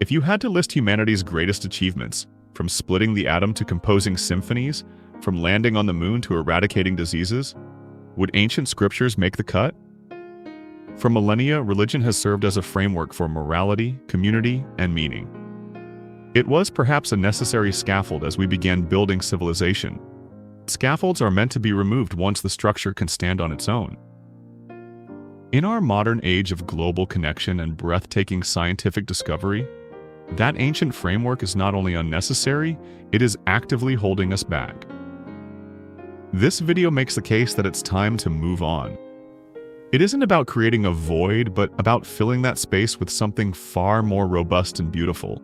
If you had to list humanity's greatest achievements, from splitting the atom to composing symphonies, from landing on the moon to eradicating diseases, would ancient scriptures make the cut? For millennia, religion has served as a framework for morality, community, and meaning. It was perhaps a necessary scaffold as we began building civilization. Scaffolds are meant to be removed once the structure can stand on its own. In our modern age of global connection and breathtaking scientific discovery, that ancient framework is not only unnecessary, it is actively holding us back. This video makes the case that it's time to move on. It isn't about creating a void, but about filling that space with something far more robust and beautiful.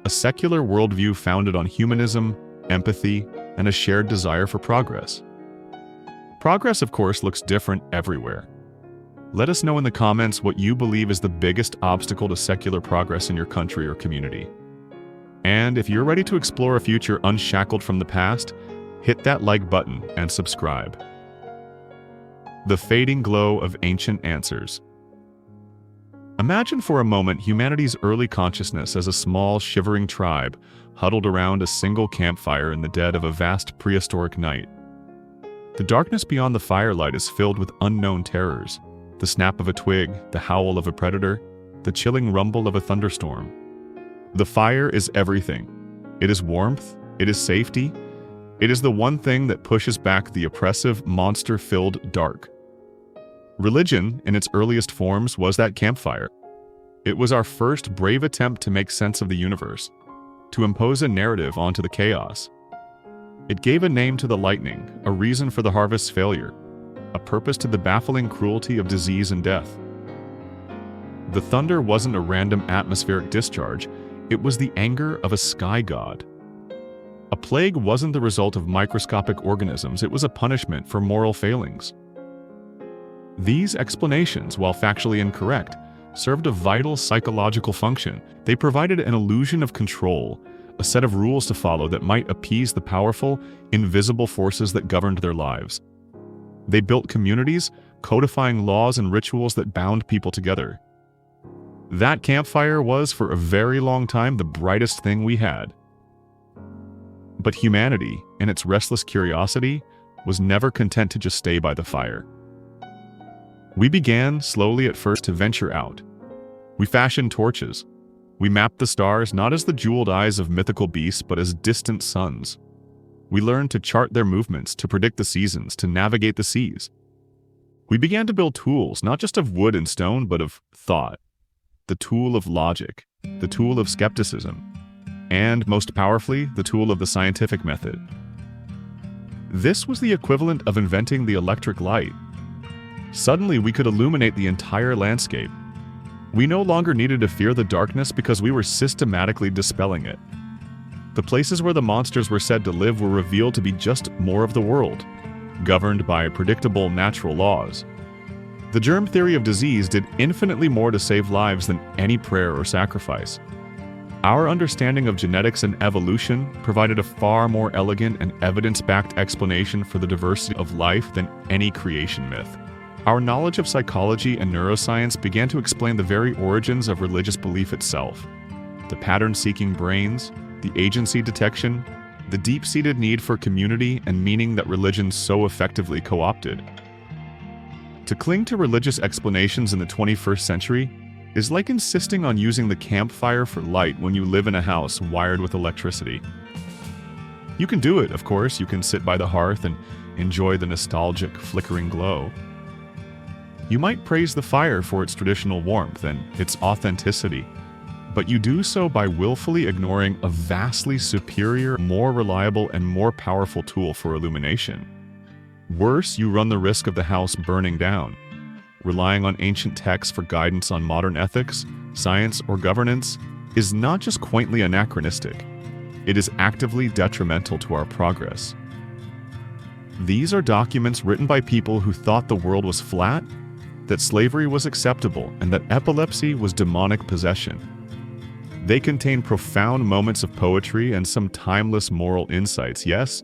A secular worldview founded on humanism, empathy, and a shared desire for progress. Progress, of course, looks different everywhere. Let us know in the comments what you believe is the biggest obstacle to secular progress in your country or community. And if you're ready to explore a future unshackled from the past, hit that like button and subscribe. The fading glow of ancient answers. Imagine for a moment humanity's early consciousness as a small, shivering tribe huddled around a single campfire in the dead of a vast prehistoric night. The darkness beyond the firelight is filled with unknown terrors. The snap of a twig, the howl of a predator, the chilling rumble of a thunderstorm. The fire is everything. It is warmth, it is safety, it is the one thing that pushes back the oppressive, monster-filled dark. Religion, in its earliest forms, was that campfire. It was our first brave attempt to make sense of the universe, to impose a narrative onto the chaos. It gave a name to the lightning, a reason for the harvest's failure, a purpose to the baffling cruelty of disease and death. The thunder wasn't a random atmospheric discharge, it was the anger of a sky god. A plague wasn't the result of microscopic organisms, it was a punishment for moral failings. These explanations, while factually incorrect, served a vital psychological function. They provided an illusion of control, a set of rules to follow that might appease the powerful, invisible forces that governed their lives. They built communities, codifying laws and rituals that bound people together. That campfire was, for a very long time, the brightest thing we had. But humanity, in its restless curiosity, was never content to just stay by the fire. We began, slowly at first, to venture out. We fashioned torches. We mapped the stars not as the jeweled eyes of mythical beasts, but as distant suns. We learned to chart their movements, to predict the seasons, to navigate the seas. We began to build tools, not just of wood and stone, but of thought. The tool of logic, the tool of skepticism, and, most powerfully, the tool of the scientific method. This was the equivalent of inventing the electric light. Suddenly, we could illuminate the entire landscape. We no longer needed to fear the darkness because we were systematically dispelling it. The places where the monsters were said to live were revealed to be just more of the world, governed by predictable natural laws. The germ theory of disease did infinitely more to save lives than any prayer or sacrifice. Our understanding of genetics and evolution provided a far more elegant and evidence-backed explanation for the diversity of life than any creation myth. Our knowledge of psychology and neuroscience began to explain the very origins of religious belief itself. The pattern-seeking brains, the agency detection, the deep-seated need for community and meaning that religion so effectively co-opted. To cling to religious explanations in the 21st century is like insisting on using the campfire for light when you live in a house wired with electricity. You can do it, of course. You can sit by the hearth and enjoy the nostalgic, flickering glow. You might praise the fire for its traditional warmth and its authenticity, but you do so by willfully ignoring a vastly superior, more reliable, and more powerful tool for illumination. Worse, you run the risk of the house burning down. Relying on ancient texts for guidance on modern ethics, science, or governance is not just quaintly anachronistic, it is actively detrimental to our progress. These are documents written by people who thought the world was flat, that slavery was acceptable, and that epilepsy was demonic possession. They contain profound moments of poetry and some timeless moral insights, yes,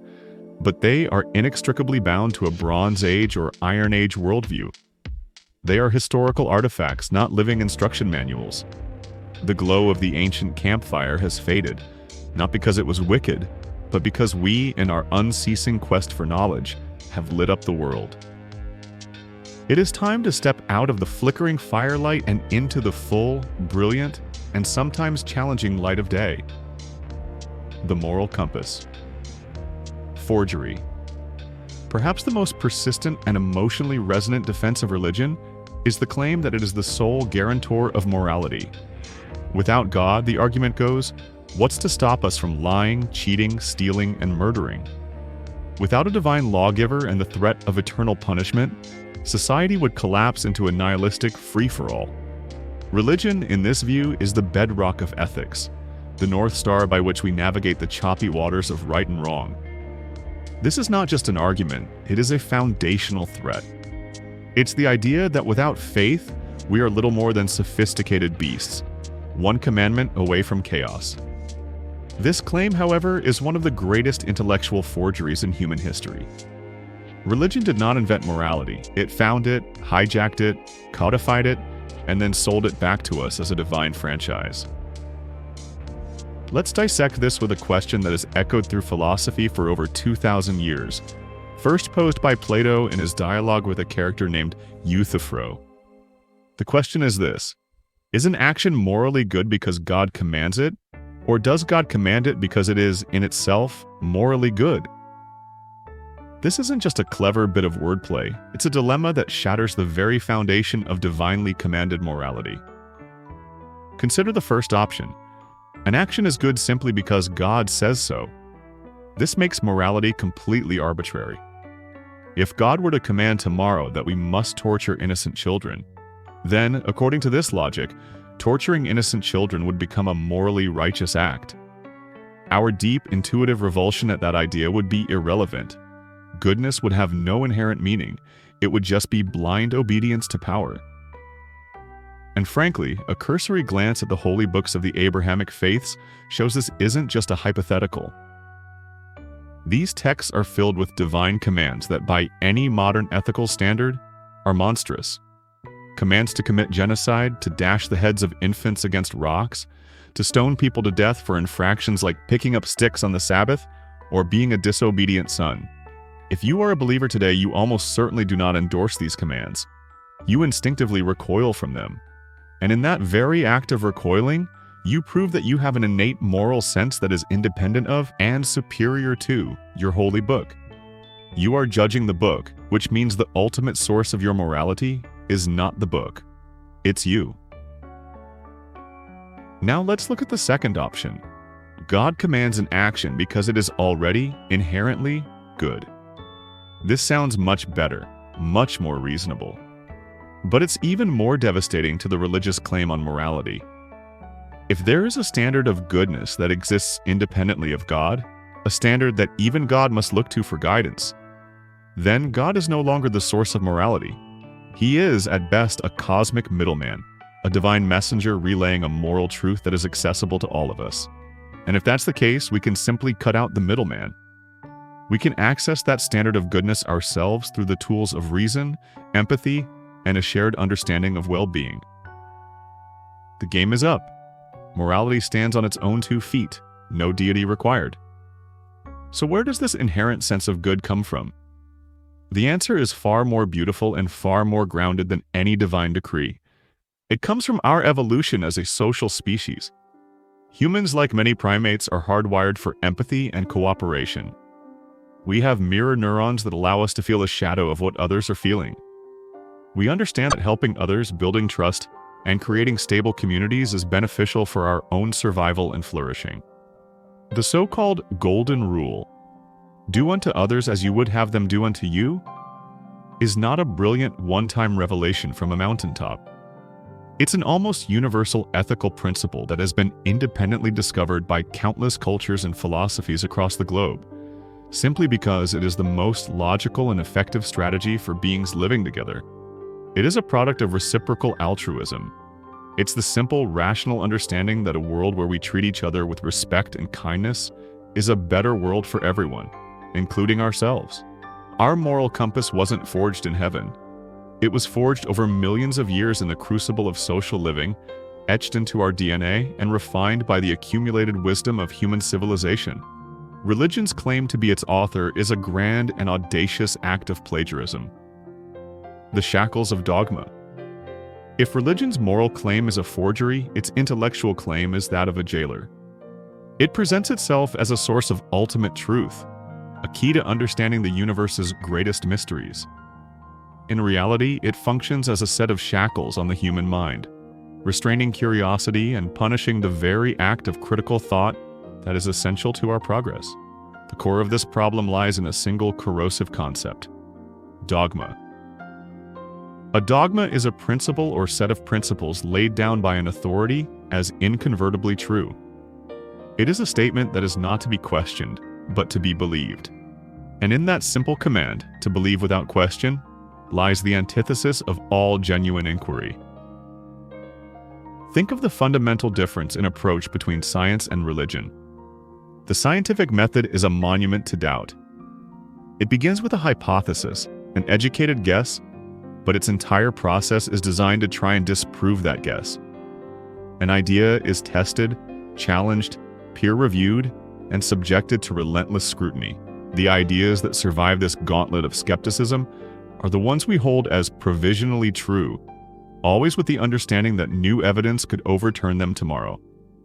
but they are inextricably bound to a Bronze Age or Iron Age worldview. They are historical artifacts, not living instruction manuals. The glow of the ancient campfire has faded, not because it was wicked, but because we, in our unceasing quest for knowledge, have lit up the world. It is time to step out of the flickering firelight and into the full, brilliant, and sometimes challenging light of day. The moral compass. Forgery. Perhaps the most persistent and emotionally resonant defense of religion is the claim that it is the sole guarantor of morality. Without God, the argument goes, what's to stop us from lying, cheating, stealing, and murdering? Without a divine lawgiver and the threat of eternal punishment, society would collapse into a nihilistic free-for-all. Religion, in this view, is the bedrock of ethics, the North Star by which we navigate the choppy waters of right and wrong. This is not just an argument, it is a foundational threat. It's the idea that without faith, we are little more than sophisticated beasts, one commandment away from chaos. This claim, however, is one of the greatest intellectual forgeries in human history. Religion did not invent morality. It found it, hijacked it, codified it, and then sold it back to us as a divine franchise. Let's dissect this with a question that has echoed through philosophy for over 2,000 years, first posed by Plato in his dialogue with a character named Euthyphro. The question is this: is an action morally good because God commands it, or does God command it because it is, in itself, morally good? This isn't just a clever bit of wordplay, it's a dilemma that shatters the very foundation of divinely commanded morality. Consider the first option. An action is good simply because God says so. This makes morality completely arbitrary. If God were to command tomorrow that we must torture innocent children, then, according to this logic, torturing innocent children would become a morally righteous act. Our deep, intuitive revulsion at that idea would be irrelevant. Goodness would have no inherent meaning. It would just be blind obedience to power. And frankly, a cursory glance at the holy books of the Abrahamic faiths shows this isn't just a hypothetical. These texts are filled with divine commands that, by any modern ethical standard, are monstrous. Commands to commit genocide, to dash the heads of infants against rocks, to stone people to death for infractions like picking up sticks on the Sabbath or being a disobedient son. If you are a believer today, you almost certainly do not endorse these commands. You instinctively recoil from them. And in that very act of recoiling, you prove that you have an innate moral sense that is independent of and superior to your holy book. You are judging the book, which means the ultimate source of your morality is not the book. It's you. Now let's look at the second option. God commands an action because it is already inherently good. This sounds much better, much more reasonable. But it's even more devastating to the religious claim on morality. If there is a standard of goodness that exists independently of God, a standard that even God must look to for guidance, then God is no longer the source of morality. He is, at best, a cosmic middleman, a divine messenger relaying a moral truth that is accessible to all of us. And if that's the case, we can simply cut out the middleman. We can access that standard of goodness ourselves through the tools of reason, empathy, and a shared understanding of well-being. The game is up. Morality stands on its own 2 feet, no deity required. So where does this inherent sense of good come from? The answer is far more beautiful and far more grounded than any divine decree. It comes from our evolution as a social species. Humans, like many primates, are hardwired for empathy and cooperation. We have mirror neurons that allow us to feel a shadow of what others are feeling. We understand that helping others, building trust, and creating stable communities is beneficial for our own survival and flourishing. The so-called golden rule, do unto others as you would have them do unto you, is not a brilliant one-time revelation from a mountaintop. It's an almost universal ethical principle that has been independently discovered by countless cultures and philosophies across the globe, simply because it is the most logical and effective strategy for beings living together. It is a product of reciprocal altruism. It's the simple, rational understanding that a world where we treat each other with respect and kindness is a better world for everyone, including ourselves. Our moral compass wasn't forged in heaven. It was forged over millions of years in the crucible of social living, etched into our DNA and refined by the accumulated wisdom of human civilization. Religion's claim to be its author is a grand and audacious act of plagiarism. The Shackles of Dogma. If religion's moral claim is a forgery, its intellectual claim is that of a jailer. It presents itself as a source of ultimate truth, a key to understanding the universe's greatest mysteries. In reality, it functions as a set of shackles on the human mind, restraining curiosity and punishing the very act of critical thought that is essential to our progress. The core of this problem lies in a single corrosive concept: dogma. A dogma is a principle or set of principles laid down by an authority as inconvertibly true. It is a statement that is not to be questioned, but to be believed. And in that simple command, to believe without question, lies the antithesis of all genuine inquiry. Think of the fundamental difference in approach between science and religion. The scientific method is a monument to doubt. It begins with a hypothesis, an educated guess, but its entire process is designed to try and disprove that guess. An idea is tested, challenged, peer-reviewed, and subjected to relentless scrutiny. The ideas that survive this gauntlet of skepticism are the ones we hold as provisionally true, always with the understanding that new evidence could overturn them tomorrow.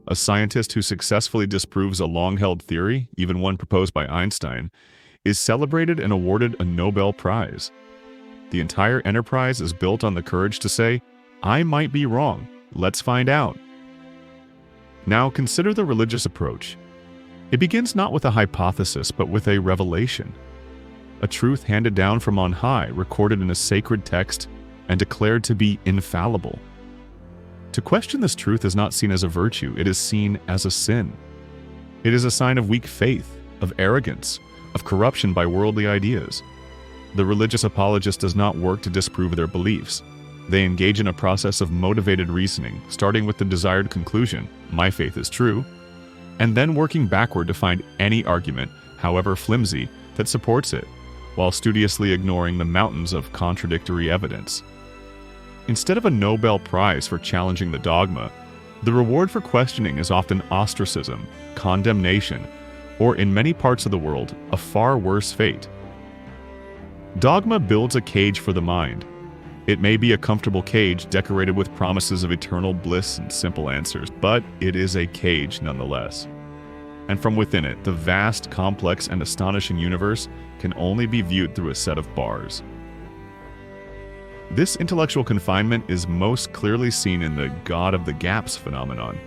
A scientist who successfully disproves a long-held theory, even one proposed by Einstein, is celebrated and awarded a Nobel Prize. The entire enterprise is built on the courage to say, "I might be wrong, let's find out." Now consider the religious approach. It begins not with a hypothesis, but with a revelation. A truth handed down from on high, recorded in a sacred text, and declared to be infallible. To question this truth is not seen as a virtue, it is seen as a sin. It is a sign of weak faith, of arrogance, of corruption by worldly ideas. The religious apologist does not work to disprove their beliefs. They engage in a process of motivated reasoning, starting with the desired conclusion, "My faith is true," and then working backward to find any argument, however flimsy, that supports it, while studiously ignoring the mountains of contradictory evidence. Instead of a Nobel Prize for challenging the dogma, the reward for questioning is often ostracism, condemnation, or in many parts of the world, a far worse fate. Dogma builds a cage for the mind. It may be a comfortable cage decorated with promises of eternal bliss and simple answers, but it is a cage nonetheless. And from within it, the vast, complex, and astonishing universe can only be viewed through a set of bars. This intellectual confinement is most clearly seen in the God of the Gaps phenomenon.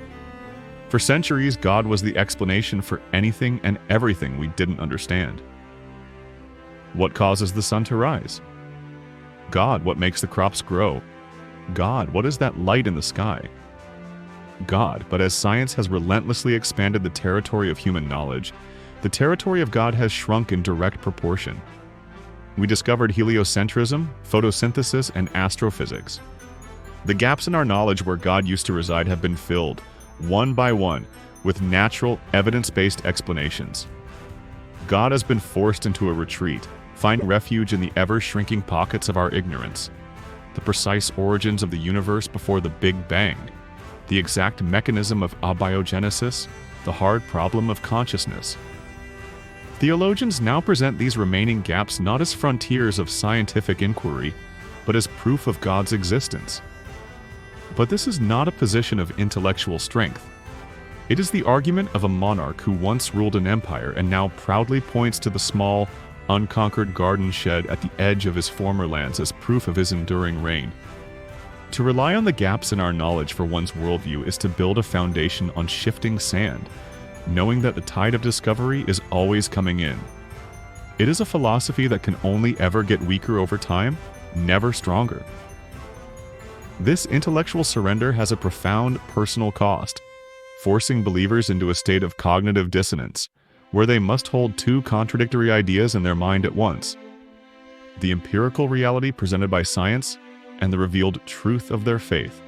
For centuries, God was the explanation for anything and everything we didn't understand. What causes the sun to rise? God, what makes the crops grow? God, what is that light in the sky? God, but as science has relentlessly expanded the territory of human knowledge, the territory of God has shrunk in direct proportion. We discovered heliocentrism, photosynthesis, and astrophysics. The gaps in our knowledge where God used to reside have been filled, one by one, with natural, evidence-based explanations. God has been forced into a retreat, finding refuge in the ever-shrinking pockets of our ignorance. The precise origins of the universe before the Big Bang, the exact mechanism of abiogenesis, the hard problem of consciousness. Theologians now present these remaining gaps not as frontiers of scientific inquiry, but as proof of God's existence. But this is not a position of intellectual strength. It is the argument of a monarch who once ruled an empire and now proudly points to the small, unconquered garden shed at the edge of his former lands as proof of his enduring reign. To rely on the gaps in our knowledge for one's worldview is to build a foundation on shifting sand, knowing that the tide of discovery is always coming in. It is a philosophy that can only ever get weaker over time, never stronger. This intellectual surrender has a profound personal cost, forcing believers into a state of cognitive dissonance, where they must hold two contradictory ideas in their mind at once: the empirical reality presented by science and the revealed truth of their faith.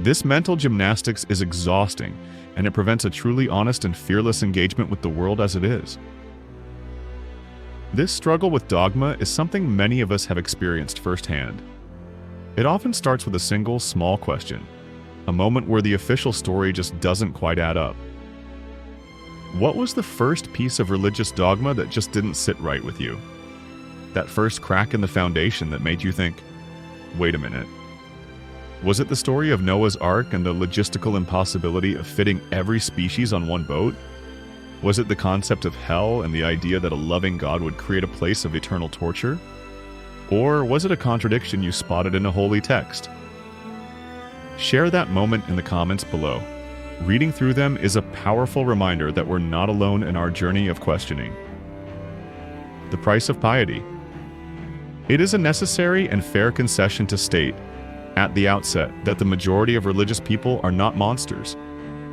This mental gymnastics is exhausting, and it prevents a truly honest and fearless engagement with the world as it is. This struggle with dogma is something many of us have experienced firsthand. It often starts with a single, small question. a moment where the official story just doesn't quite add up. What was the first piece of religious dogma that just didn't sit right with you? That first crack in the foundation that made you think, wait a minute. Was it the story of Noah's Ark and the logistical impossibility of fitting every species on one boat? Was it the concept of hell and the idea that a loving God would create a place of eternal torture? Or was it a contradiction you spotted in a holy text? Share that moment in the comments below. Reading through them is a powerful reminder that we're not alone in our journey of questioning. The Price of Piety. It is a necessary and fair concession to state, at the outset, that the majority of religious people are not monsters.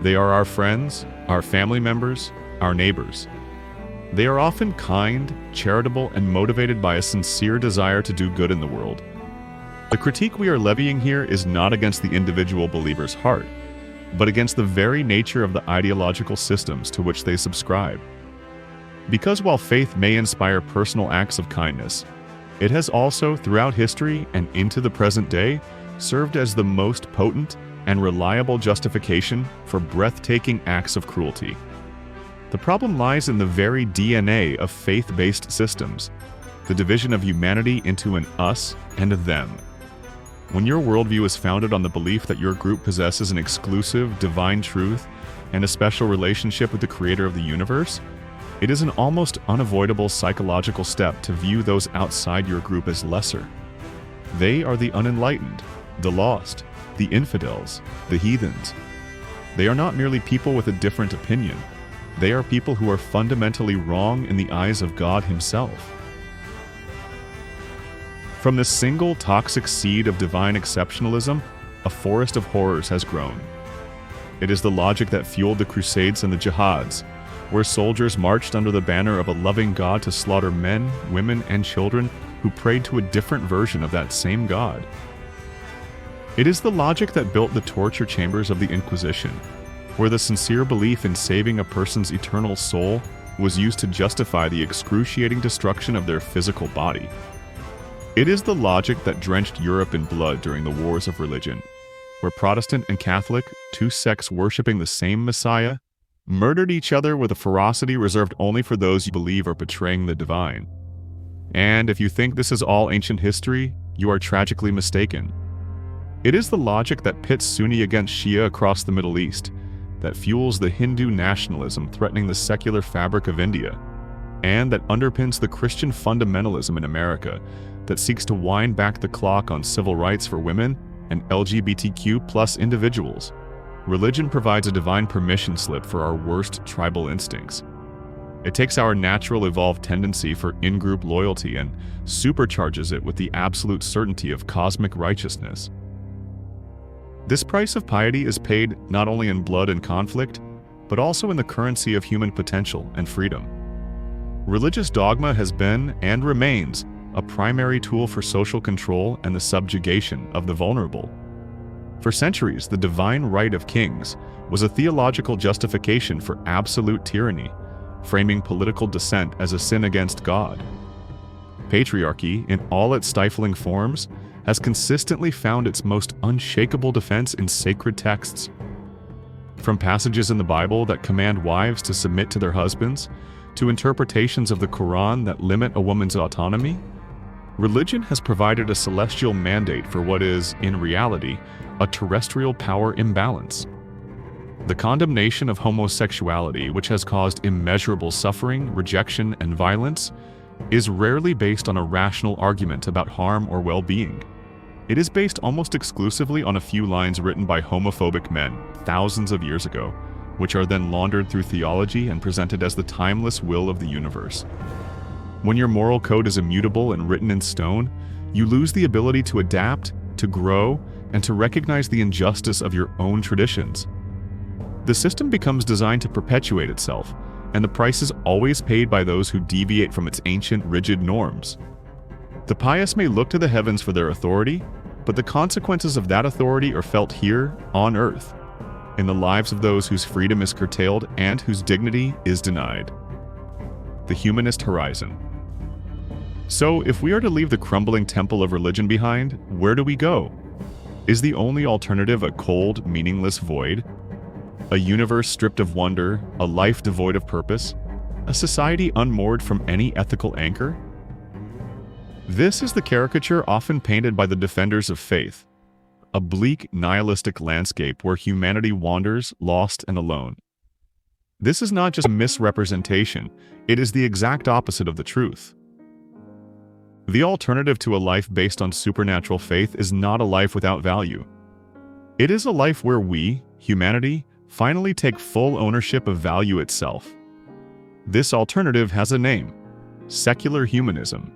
They are our friends, our family members, our neighbors. They are often kind, charitable, and motivated by a sincere desire to do good in the world. The critique we are levying here is not against the individual believer's heart, but against the very nature of the ideological systems to which they subscribe. Because while faith may inspire personal acts of kindness, it has also, throughout history and into the present day, served as the most potent and reliable justification for breathtaking acts of cruelty. The problem lies in the very DNA of faith-based systems, the division of humanity into an us and a them. When your worldview is founded on the belief that your group possesses an exclusive, divine truth and a special relationship with the creator of the universe, it is an almost unavoidable psychological step to view those outside your group as lesser. They are the unenlightened, the lost, the infidels, the heathens. They are not merely people with a different opinion. They are people who are fundamentally wrong in the eyes of God Himself. From this single toxic seed of divine exceptionalism, a forest of horrors has grown. It is the logic that fueled the Crusades and the Jihads, where soldiers marched under the banner of a loving God to slaughter men, women, and children who prayed to a different version of that same God. It is the logic that built the torture chambers of the Inquisition, where the sincere belief in saving a person's eternal soul was used to justify the excruciating destruction of their physical body. It is the logic that drenched Europe in blood during the wars of religion, where Protestant and Catholic, two sects worshipping the same Messiah, murdered each other with a ferocity reserved only for those you believe are betraying the divine. And if you think this is all ancient history, you are tragically mistaken. It is the logic that pits Sunni against Shia across the Middle East, that fuels the Hindu nationalism threatening the secular fabric of India, and that underpins the Christian fundamentalism in America that seeks to wind back the clock on civil rights for women and LGBTQ+ individuals. Religion provides a divine permission slip for our worst tribal instincts. It takes our natural evolved tendency for in-group loyalty and supercharges it with the absolute certainty of cosmic righteousness. This price of piety is paid not only in blood and conflict, but also in the currency of human potential and freedom. Religious dogma has been, and remains, a primary tool for social control and the subjugation of the vulnerable. For centuries, the divine right of kings was a theological justification for absolute tyranny, framing political dissent as a sin against God. Patriarchy, in all its stifling forms, has consistently found its most unshakable defense in sacred texts. From passages in the Bible that command wives to submit to their husbands, to interpretations of the Quran that limit a woman's autonomy, religion has provided a celestial mandate for what is, in reality, a terrestrial power imbalance. The condemnation of homosexuality, which has caused immeasurable suffering, rejection, and violence, is rarely based on a rational argument about harm or well-being. It is based almost exclusively on a few lines written by homophobic men thousands of years ago, which are then laundered through theology and presented as the timeless will of the universe. When your moral code is immutable and written in stone, you lose the ability to adapt, to grow, and to recognize the injustice of your own traditions. The system becomes designed to perpetuate itself, and the price is always paid by those who deviate from its ancient, rigid norms. The pious may look to the heavens for their authority, but the consequences of that authority are felt here, on earth, in the lives of those whose freedom is curtailed and whose dignity is denied. The Humanist Horizon. So, if we are to leave the crumbling temple of religion behind, where do we go? Is the only alternative a cold, meaningless void? A universe stripped of wonder, a life devoid of purpose? A society unmoored from any ethical anchor? This is the caricature often painted by the defenders of faith. A bleak, nihilistic landscape where humanity wanders, lost and alone. This is not just a misrepresentation, it is the exact opposite of the truth. The alternative to a life based on supernatural faith is not a life without value. It is a life where we, humanity, finally take full ownership of value itself. This alternative has a name: secular humanism.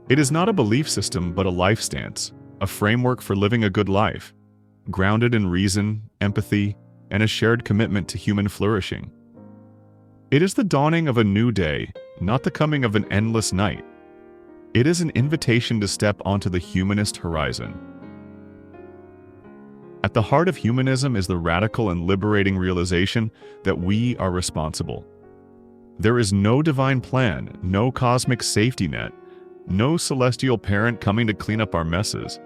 It is not a belief system but a life stance, a framework for living a good life, grounded in reason, empathy, and a shared commitment to human flourishing. It is the dawning of a new day, not the coming of an endless night. It is an invitation to step onto the humanist horizon. At the heart of humanism is the radical and liberating realization that we are responsible. There is no divine plan, no cosmic safety net, no celestial parent coming to clean up our messes.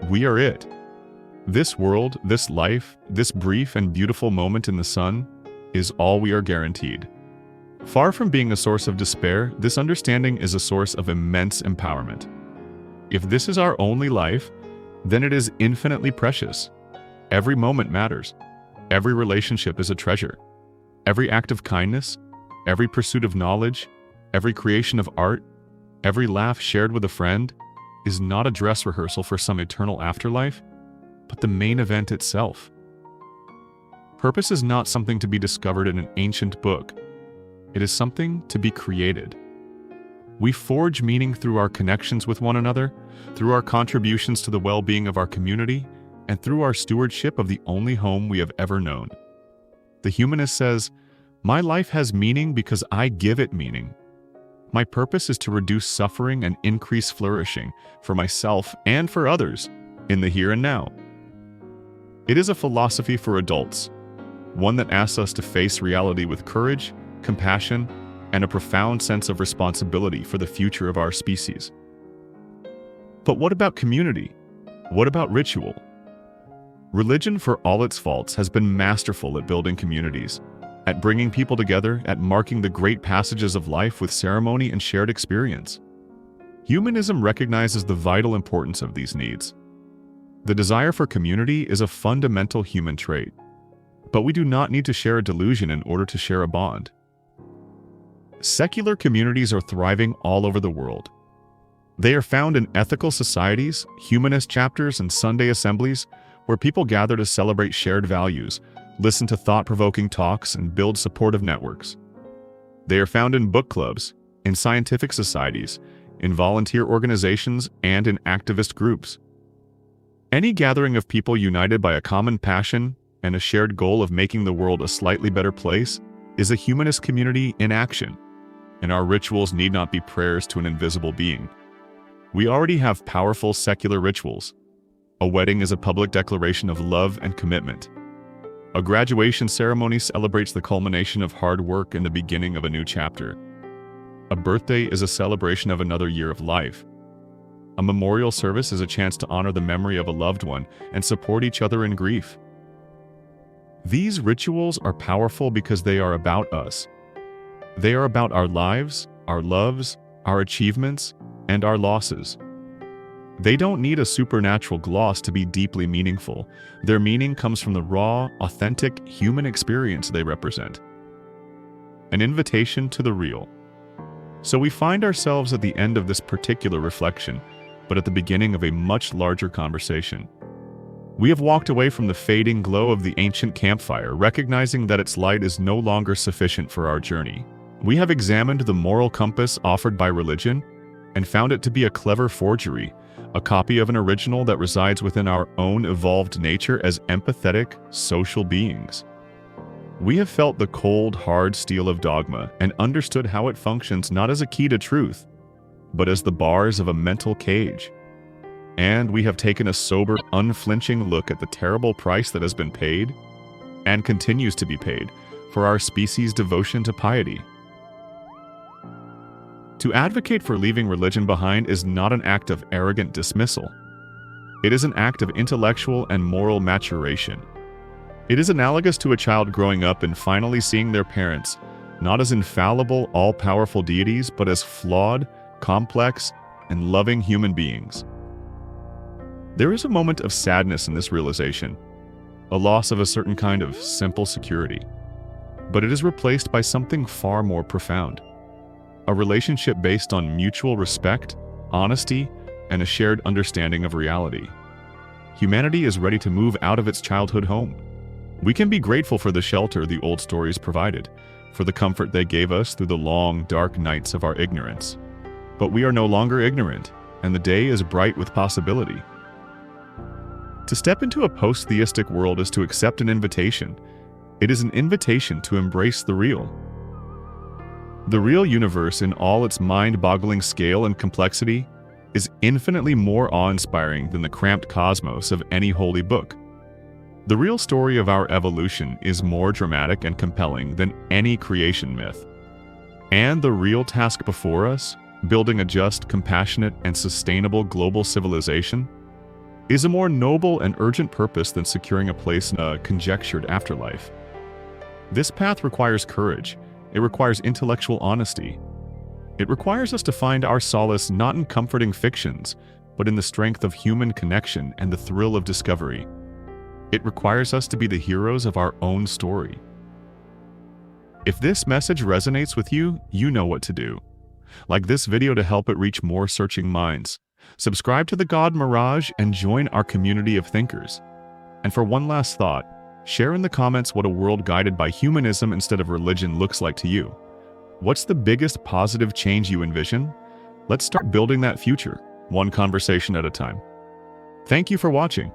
We are it. This world, this life, this brief and beautiful moment in the sun is all we are guaranteed. Far from being a source of despair, this understanding is a source of immense empowerment. If this is our only life, then it is infinitely precious. Every moment matters. Every relationship is a treasure. Every act of kindness, every pursuit of knowledge, every creation of art, every laugh shared with a friend is not a dress rehearsal for some eternal afterlife, but the main event itself. Purpose is not something to be discovered in an ancient book. It is something to be created. We forge meaning through our connections with one another, through our contributions to the well-being of our community, and through our stewardship of the only home we have ever known. The humanist says, "My life has meaning because I give it meaning. My purpose is to reduce suffering and increase flourishing for myself and for others in the here and now." It is a philosophy for adults, one that asks us to face reality with courage, compassion, and a profound sense of responsibility for the future of our species. But what about community? What about ritual? Religion, for all its faults, has been masterful at building communities, at bringing people together, at marking the great passages of life with ceremony and shared experience. Humanism recognizes the vital importance of these needs. The desire for community is a fundamental human trait, but we do not need to share a delusion in order to share a bond. Secular communities are thriving all over the world. They are found in ethical societies, humanist chapters, and Sunday assemblies where people gather to celebrate shared values, listen to thought-provoking talks, and build supportive networks. They are found in book clubs, in scientific societies, in volunteer organizations, and in activist groups. Any gathering of people united by a common passion and a shared goal of making the world a slightly better place is a humanist community in action, and our rituals need not be prayers to an invisible being. We already have powerful secular rituals. A wedding is a public declaration of love and commitment. A graduation ceremony celebrates the culmination of hard work and the beginning of a new chapter. A birthday is a celebration of another year of life. A memorial service is a chance to honor the memory of a loved one and support each other in grief. These rituals are powerful because they are about us. They are about our lives, our loves, our achievements, and our losses. They don't need a supernatural gloss to be deeply meaningful. Their meaning comes from the raw, authentic human experience they represent. An invitation to the real. So we find ourselves at the end of this particular reflection, but at the beginning of a much larger conversation. We have walked away from the fading glow of the ancient campfire, recognizing that its light is no longer sufficient for our journey. We have examined the moral compass offered by religion and found it to be a clever forgery, a copy of an original that resides within our own evolved nature as empathetic, social beings. We have felt the cold, hard steel of dogma and understood how it functions not as a key to truth, but as the bars of a mental cage. And we have taken a sober, unflinching look at the terrible price that has been paid, and continues to be paid, for our species' devotion to piety. To advocate for leaving religion behind is not an act of arrogant dismissal. It is an act of intellectual and moral maturation. It is analogous to a child growing up and finally seeing their parents not as infallible, all-powerful deities, but as flawed, complex, and loving human beings. There is a moment of sadness in this realization, a loss of a certain kind of simple security, but it is replaced by something far more profound. A relationship based on mutual respect, honesty, and a shared understanding of reality. Humanity is ready to move out of its childhood home. We can be grateful for the shelter the old stories provided, for the comfort they gave us through the long, dark nights of our ignorance. But we are no longer ignorant, and the day is bright with possibility. To step into a post-theistic world is to accept an invitation. It is an invitation to embrace the real. The real universe in all its mind-boggling scale and complexity is infinitely more awe-inspiring than the cramped cosmos of any holy book. The real story of our evolution is more dramatic and compelling than any creation myth. And the real task before us, building a just, compassionate, and sustainable global civilization, is a more noble and urgent purpose than securing a place in a conjectured afterlife. This path requires courage. It requires intellectual honesty. It requires us to find our solace not in comforting fictions, but in the strength of human connection and the thrill of discovery. It requires us to be the heroes of our own story. If this message resonates with you, you know what to do. Like this video to help it reach more searching minds. Subscribe to the God Mirage and join our community of thinkers. And for one last thought, share in the comments what a world guided by humanism instead of religion looks like to you. What's the biggest positive change you envision? Let's start building that future, one conversation at a time. Thank you for watching.